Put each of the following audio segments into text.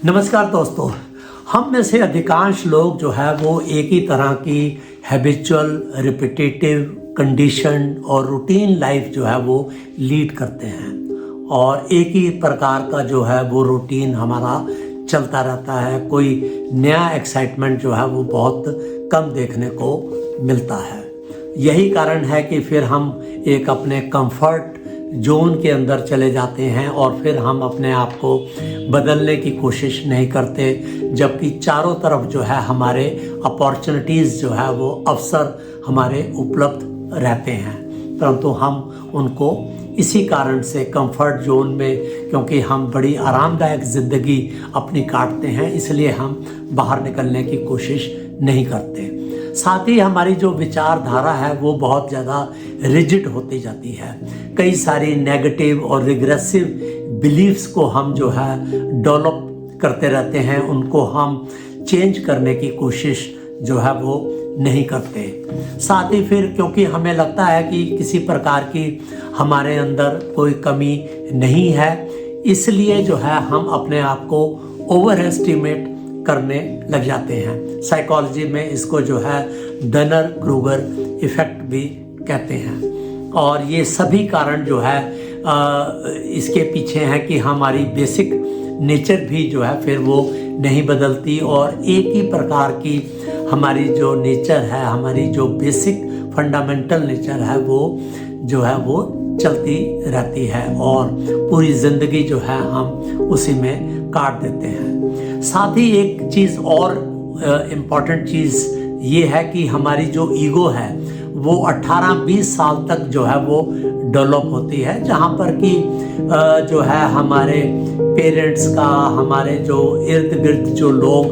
नमस्कार दोस्तों, हम में से अधिकांश लोग जो है वो एक ही तरह की हैबिचुअल, रिपीटेटिव, कंडीशन और रूटीन लाइफ जो है वो लीड करते हैं और एक ही प्रकार का जो है वो रूटीन हमारा चलता रहता है। कोई नया एक्साइटमेंट जो है वो बहुत कम देखने को मिलता है। यही कारण है कि फिर हम एक अपने कंफर्ट जोन के अंदर चले जाते हैं और फिर हम अपने आप को बदलने की कोशिश नहीं करते, जबकि चारों तरफ जो है हमारे अपॉर्चुनिटीज़ जो है वो अवसर हमारे उपलब्ध रहते हैं, परंतु हम उनको इसी कारण से कंफर्ट जोन में, क्योंकि हम बड़ी आरामदायक ज़िंदगी अपनी काटते हैं, इसलिए हम बाहर निकलने की कोशिश नहीं करते। साथ ही हमारी जो विचारधारा है वो बहुत ज़्यादा रिजिड होती जाती है। कई सारी नेगेटिव और रिग्रेसिव बिलीफ्स को हम जो है डेवलप करते रहते हैं, उनको हम चेंज करने की कोशिश जो है वो नहीं करते। साथ ही फिर क्योंकि हमें लगता है कि किसी प्रकार की हमारे अंदर कोई कमी नहीं है, इसलिए जो है हम अपने आप को ओवर एस्टिमेट करने लग जाते हैं। साइकोलॉजी में इसको जो है डनर क्रूगर इफेक्ट भी कहते हैं। और ये सभी कारण जो है इसके पीछे है कि हमारी बेसिक नेचर भी जो है फिर वो नहीं बदलती और एक ही प्रकार की हमारी जो नेचर है, हमारी जो बेसिक फंडामेंटल नेचर है वो जो है वो चलती रहती है और पूरी ज़िंदगी जो है हम उसी में काट देते हैं। साथ ही एक चीज़ और इम्पॉर्टेंट चीज़ ये है कि हमारी जो ईगो है वो 18-20 साल तक जो है वो डेवलप होती है, जहाँ पर कि जो है हमारे पेरेंट्स का, हमारे जो इर्द गिर्द जो लोग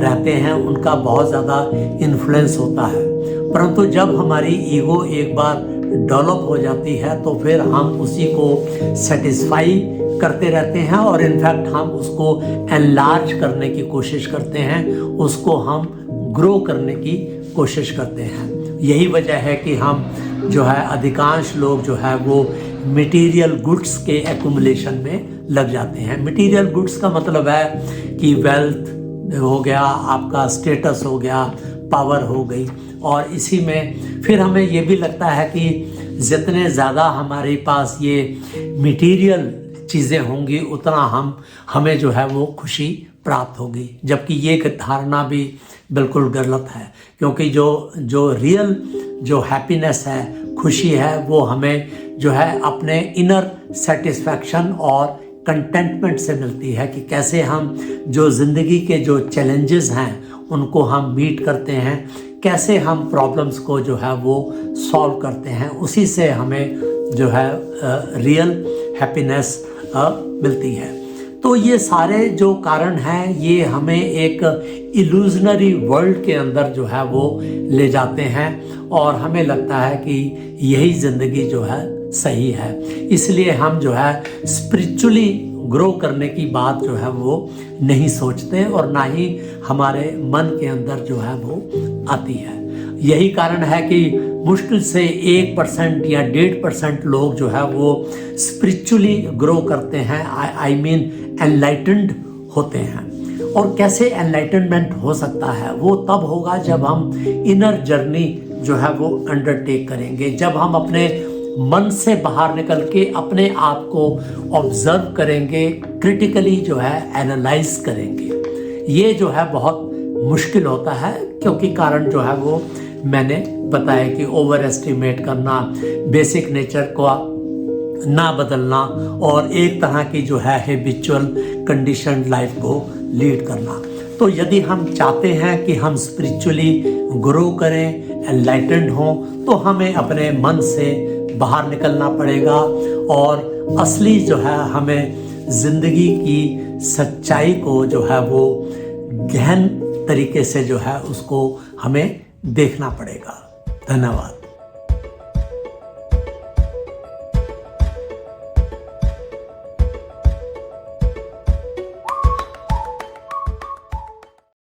रहते हैं उनका बहुत ज़्यादा इन्फ्लुएंस होता है। परंतु जब हमारी ईगो एक बार डेवलप हो जाती है तो फिर हम उसी को सेटिस्फाई करते रहते हैं और इनफैक्ट हम उसको एनलार्ज करने की कोशिश करते हैं, उसको हम ग्रो करने की कोशिश करते हैं। यही वजह है कि हम जो है अधिकांश लोग जो है वो मटेरियल गुड्स के एक्युमुलेशन में लग जाते हैं। मटेरियल गुड्स का मतलब है कि वेल्थ हो गया, आपका स्टेटस हो गया, पावर हो गई, और इसी में फिर हमें ये भी लगता है कि जितने ज़्यादा हमारे पास ये मटेरियल चीज़ें होंगी उतना हमें जो है वो खुशी प्राप्त होगी, जबकि ये धारणा भी बिल्कुल गलत है। क्योंकि जो रियल जो हैप्पीनेस है, खुशी है, वो हमें जो है अपने इनर सेटिस्फैक्शन और कंटेंटमेंट से मिलती है कि कैसे हम जो ज़िंदगी के जो चैलेंजेस हैं उनको हम मीट करते हैं, कैसे हम प्रॉब्लम्स को जो है वो सॉल्व करते हैं, उसी से हमें जो है रियल हैप्पीनेस मिलती है। तो ये सारे जो कारण हैं ये हमें एक इल्यूजनरी वर्ल्ड के अंदर जो है वो ले जाते हैं और हमें लगता है कि यही ज़िंदगी जो है सही है। इसलिए हम जो है स्पिरिचुअली ग्रो करने की बात जो है वो नहीं सोचते और ना ही हमारे मन के अंदर जो है वो आती है। यही कारण है कि मुश्किल से 1% या 1.5% लोग जो है वो स्पिरिचुअली ग्रो करते हैं, आई मीन एनलाइटेंड होते हैं। और कैसे एनलाइटनमेंट हो सकता है? वो तब होगा जब हम इनर जर्नी जो है वो अंडरटेक करेंगे, जब हम अपने मन से बाहर निकल के अपने आप को ऑब्जर्व करेंगे, क्रिटिकली जो है एनालाइज करेंगे। ये जो है बहुत मुश्किल होता है, क्योंकि कारण जो है वो मैंने बताया कि ओवर एस्टिमेट करना, बेसिक नेचर को ना बदलना और एक तरह की जो है हैबिचुअल कंडीशन लाइफ को लीड करना। तो यदि हम चाहते हैं कि हम स्पिरिचुअली ग्रो करें, एनलाइटेंड हों, तो हमें अपने मन से बाहर निकलना पड़ेगा और असली जो है हमें ज़िंदगी की सच्चाई को जो है वो गहन तरीके से जो है उसको हमें देखना पड़ेगा। धन्यवाद।